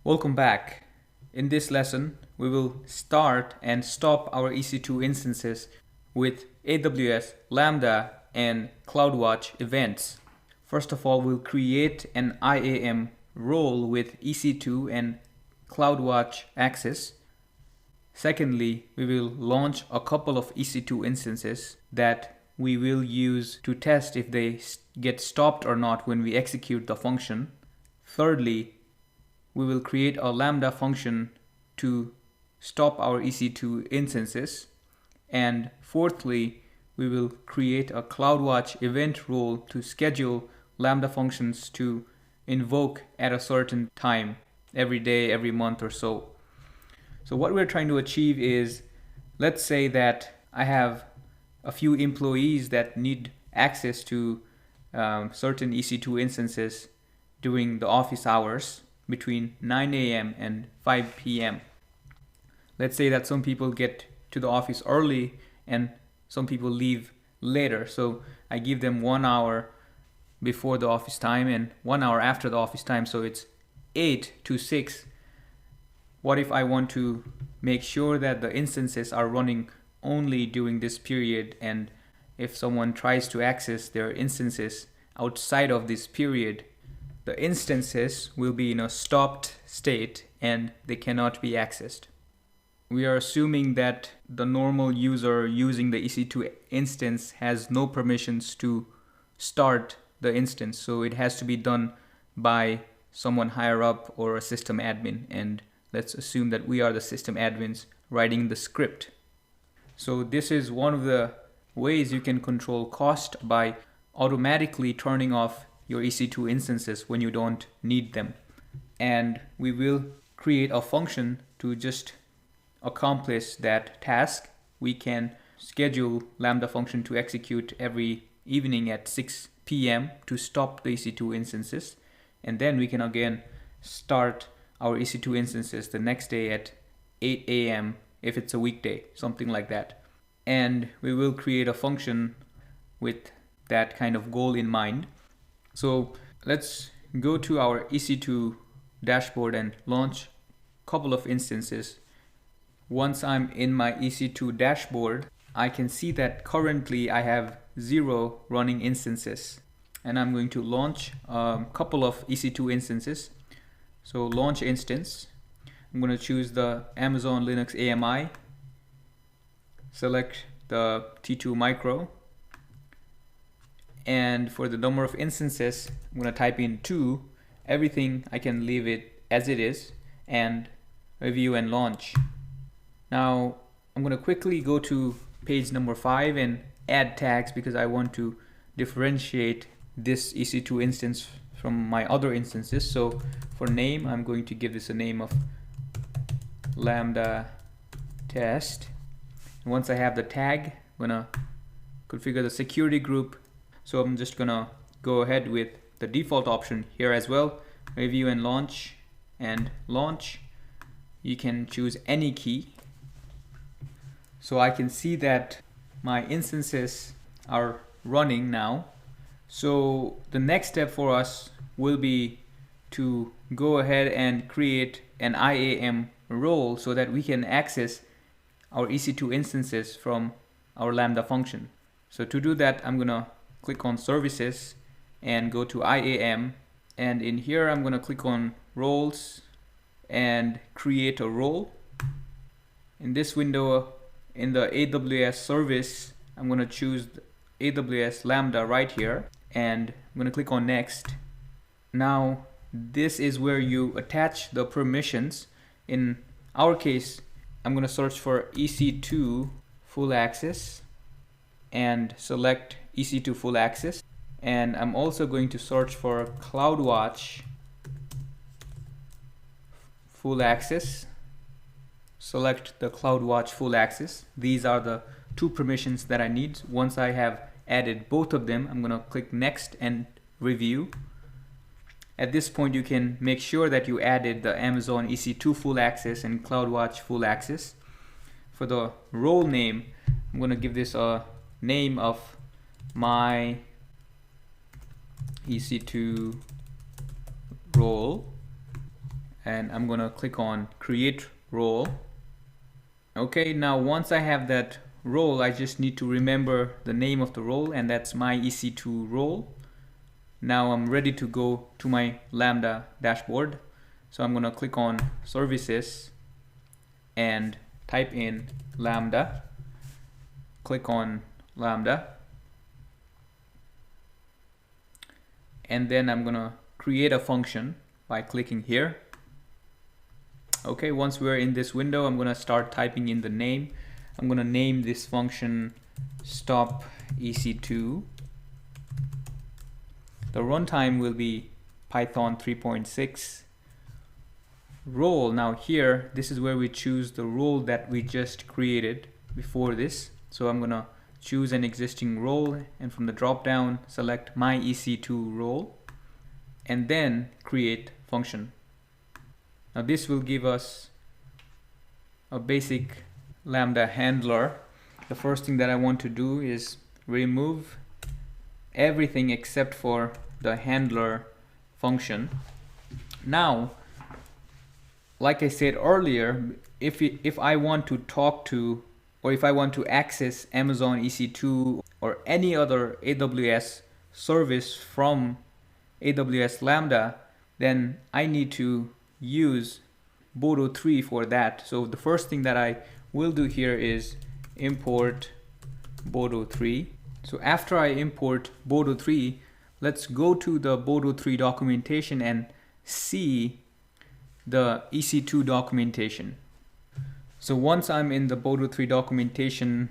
Welcome back. In this lesson, we will start and stop our EC2 instances with AWS Lambda and Cloudwatch events. First of all, we'll create an IAM role with EC2 and Cloudwatch access. Secondly, we will launch a couple of EC2 instances that we will use to test if they get stopped or not when we execute the function. Thirdly, we will create a lambda function to stop our EC2 instances. And fourthly, we will create a Cloudwatch event rule to schedule lambda functions to invoke at a certain time every day, every month or so. So what we're trying to achieve is, let's say that I have a few employees that need access to certain EC2 instances during the office hours between 9 a.m. and 5 p.m. Let's say that some people get to the office early and some people leave later. So I give them 1 hour before the office time and 1 hour after the office time. So it's 8 to 6. What if I want to make sure that the instances are running only during this period, and if someone tries to access their instances outside of this period, the instances will be in a stopped state and they cannot be accessed. We are assuming that the normal user using the EC2 instance has no permissions to start the instance, so it has to be done by someone higher up or a system admin, and let's assume that we are the system admins writing the script. So this is one of the ways you can control cost, by automatically turning off your EC2 instances when you don't need them. And we will create a function to just accomplish that task. We can schedule lambda function to execute every evening at 6 p.m. to stop the EC2 instances, and then we can again start our EC2 instances the next day at 8 a.m. if it's a weekday, something like that. And we will create a function with that kind of goal in mind. So let's go to our EC2 dashboard and launch a couple of instances. Once I'm in my EC2 dashboard, I can see that currently I have 0 running instances, and I'm going to launch a couple of EC2 instances. So launch instance, I'm going to choose the Amazon Linux AMI, select the T2 micro, and for the number of instances, I'm going to type in 2. Everything I can leave it as it is, and review and launch. Now I'm going to quickly go to page number 5 and add tags, because I want to differentiate this EC2 instance from my other instances. So for name, I'm going to give this a name of lambda test. And once I have the tag, I'm going to configure the security group. So I'm just gonna go ahead with the default option here as well, review and launch. And launch, you can choose any key. So I can see that my instances are running now. So the next step for us will be to go ahead and create an IAM role so that we can access our EC2 instances from our lambda function. So to do that, I'm gonna click on services and go to IAM, and in here I'm going to click on roles and create a role. In this window, in the AWS service, I'm going to choose AWS Lambda right here, and I'm going to click on next. Now this is where you attach the permissions. In our case, I'm going to search for EC2 full access and select EC2 full access, and I'm also going to search for Cloudwatch full access, select the Cloudwatch full access. These are the 2 permissions that I need. Once I have added both of them, I'm going to click next and review. At this point, you can make sure that you added the Amazon EC2 full access and Cloudwatch full access. For the role name, I'm going to give this a name of my EC2 role, and I'm gonna click on create role. Okay, now once I have that role, I just need to remember the name of the role, and that's my EC2 role. Now I'm ready to go to my Lambda dashboard. So I'm gonna click on services and type in Lambda. Click on Lambda. And then I'm gonna create a function by clicking here. Okay, once we're in this window, I'm gonna start typing in the name. I'm gonna name this function stop EC2. The runtime will be Python 3.6. Role, now here, this is where we choose the role that we just created before this. So I'm gonna choose an existing role, and from the drop down select my EC2 role and then create function. Now this will give us a basic Lambda handler. The first thing that I want to do is remove everything except for the handler function. Now, like I said earlier, if I want to talk to, or if I want to access Amazon EC2 or any other AWS service from AWS Lambda, then I need to use Bodo 3 for that. So the first thing that I will do here is import Bodo 3. So after I import Bodo 3, let's go to the Bodo 3 documentation and see the EC2 documentation. So once I'm in the Bodo 3 documentation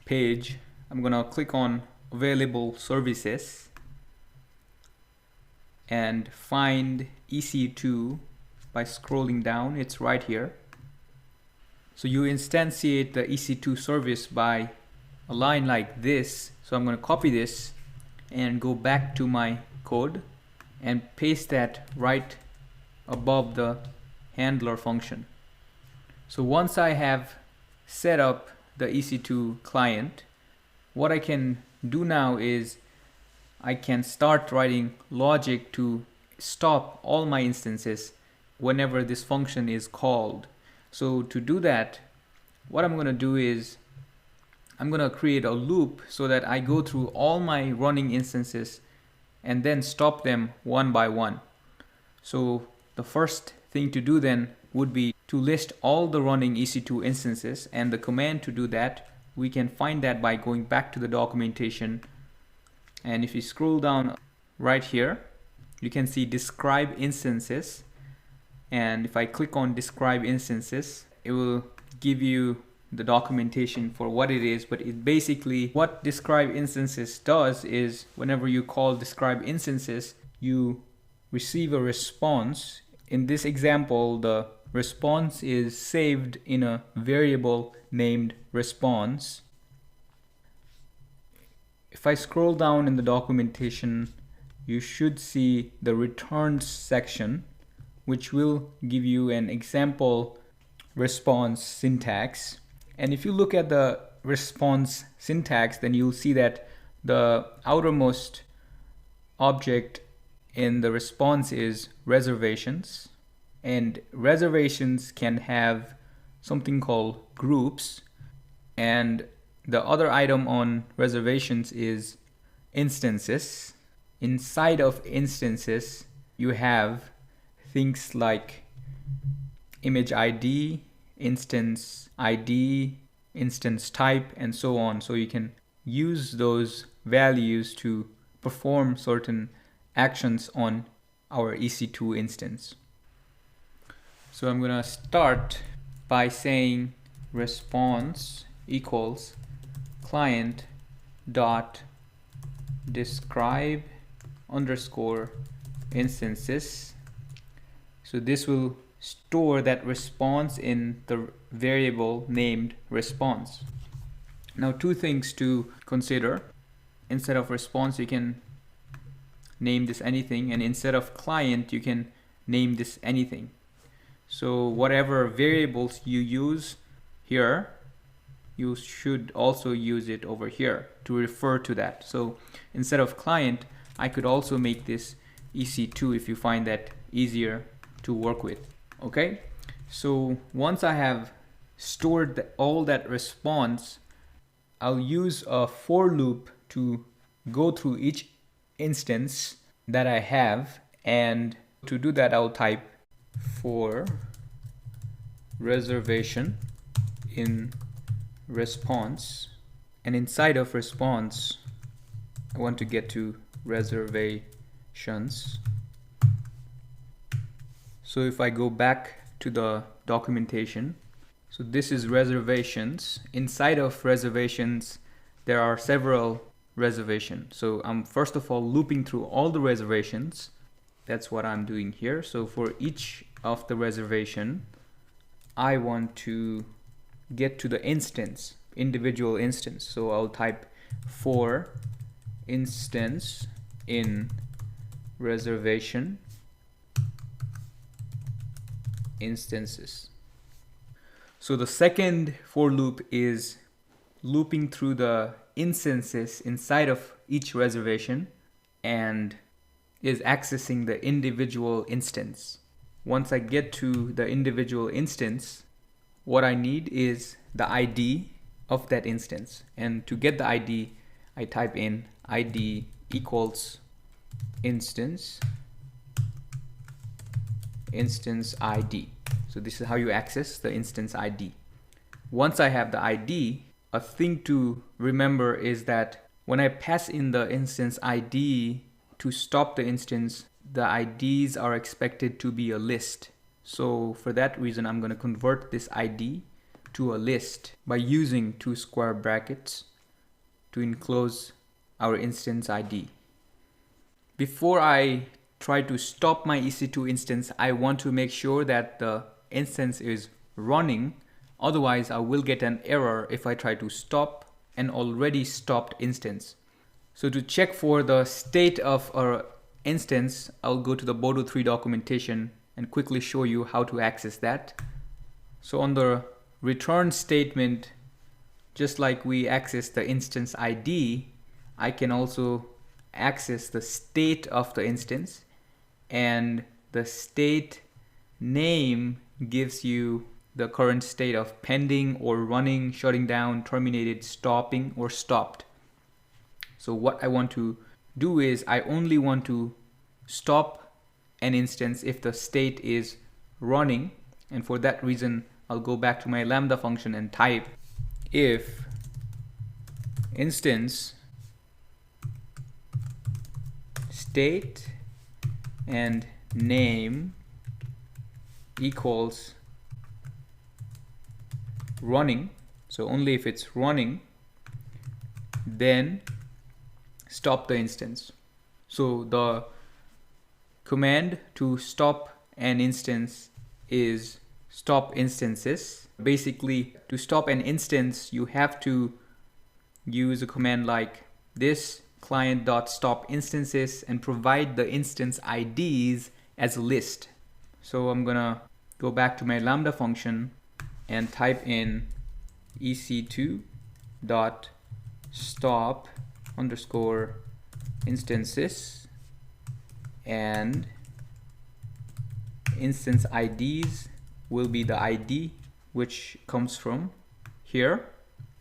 page, I'm gonna click on available services and find EC2 by scrolling down. It's right here. So you instantiate the EC2 service by a line like this. So I'm going to copy this and go back to my code and paste that right above the handler function. So once I have set up the EC2 client, what I can do now is I can start writing logic to stop all my instances whenever this function is called. So to do that, what I'm going to do is I'm going to create a loop so that I go through all my running instances and then stop them one by one. So the first thing to do then would be to list all the running EC2 instances, and the command to do that, we can find that by going back to the documentation. And if you scroll down right here, you can see describe instances. And if I click on describe instances, it will give you the documentation for what it is. But it basically, what describe instances does is whenever you call describe instances, you receive a response. In this example, the response is saved in a variable named response. If I scroll down in the documentation, you should see the returns section, which will give you an example response syntax. And if you look at the response syntax, then you'll see that the outermost object in the response is reservations, and reservations can have something called groups, and the other item on reservations is instances. Inside of instances, you have things like image ID, instance ID, instance type, and so on. So you can use those values to perform certain actions on our EC2 instance. So I'm gonna start by saying response equals client dot describe underscore instances. So this will store that response in the variable named response. Now, two things to consider. Instead of response, you can name this anything, and instead of client, you can name this anything. So whatever variables you use here, you should also use it over here to refer to that. So instead of client, I could also make this EC2 if you find that easier to work with. Okay, so once I have stored all that response, I'll use a for loop to go through each instance that I have, and to do that I'll type for reservation in response, and inside of response I want to get to reservations. So if I go back to the documentation, so this is reservations. Inside of reservations there are several reservations. So I'm first of all looping through all the reservations. That's what I'm doing here. So for each of the reservation, I want to get to the instance, individual instance. So I'll type for instance in reservation instances. So the second for loop is looping through the instances inside of each reservation and is accessing the individual instance. Once I get to the individual instance, what I need is the ID of that instance. And to get the ID, I type in ID equals instance ID. So this is how you access the instance ID. Once I have the ID, a thing to remember is that when I pass in the instance ID to stop the instance, the IDs are expected to be a list. So for that reason, I'm going to convert this ID to a list by using 2 square brackets to enclose our instance ID. Before I try to stop my EC2 instance, I want to make sure that the instance is running. Otherwise, I will get an error if I try to stop an already stopped instance. So to check for the state of our instance, I'll go to the Bodo 3 documentation and quickly show you how to access that. So on the return statement, just like we access the instance ID, I can also access the state of the instance, and the state name gives you the current state of pending or running, shutting down, terminated, stopping, or stopped. So what I want to do is I only want to stop an instance if the state is running, and for that reason I'll go back to my lambda function and type if instance state and name equals running, so only if it's running, then stop the instance. So the command to stop an instance is stop instances. Basically, to stop an instance, you have to use a command like this client.stop instances and provide the instance IDs as a list. So I'm gonna go back to my lambda function and type in ec2 dot stop underscore instances, and instance IDs will be the ID which comes from here.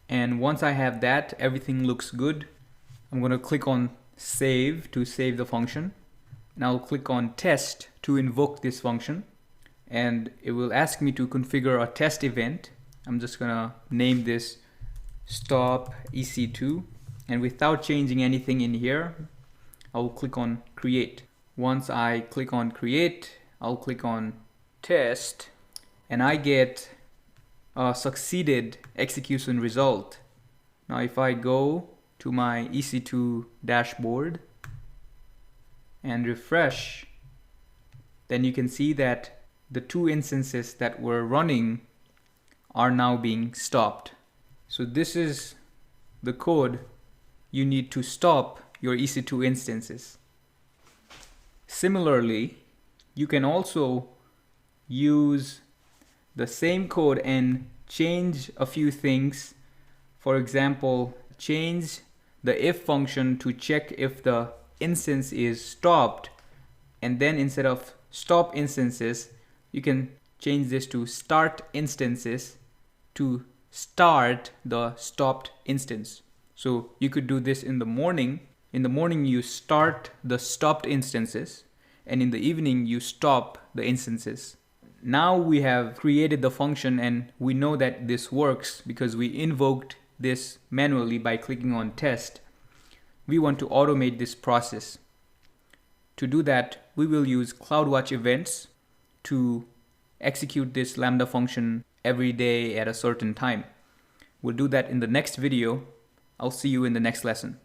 And once I have that, everything looks good. I'm going to click on save to save the function, and I'll click on test to invoke this function, and it will ask me to configure a test event. I'm just gonna name this stop ec2, and without changing anything in here, I'll click on create. Once I click on create, I'll click on test, and I get a succeeded execution result. Now if I go to my EC2 dashboard and refresh, then you can see that the 2 instances that were running are now being stopped. So this is the code you need to stop your EC2 instances. Similarly, you can also use the same code and change a few things. For example, change the if function to check if the instance is stopped, and then instead of stop instances, you can change this to start instances to start the stopped instance. So you could do this in the morning. In the morning you start the stopped instances, and in the evening you stop the instances. Now we have created the function and we know that this works because we invoked this manually by clicking on test. We want to automate this process. To do that, we will use Cloudwatch events to execute this lambda function every day at a certain time. We'll do that in the next video. I'll see you in the next lesson.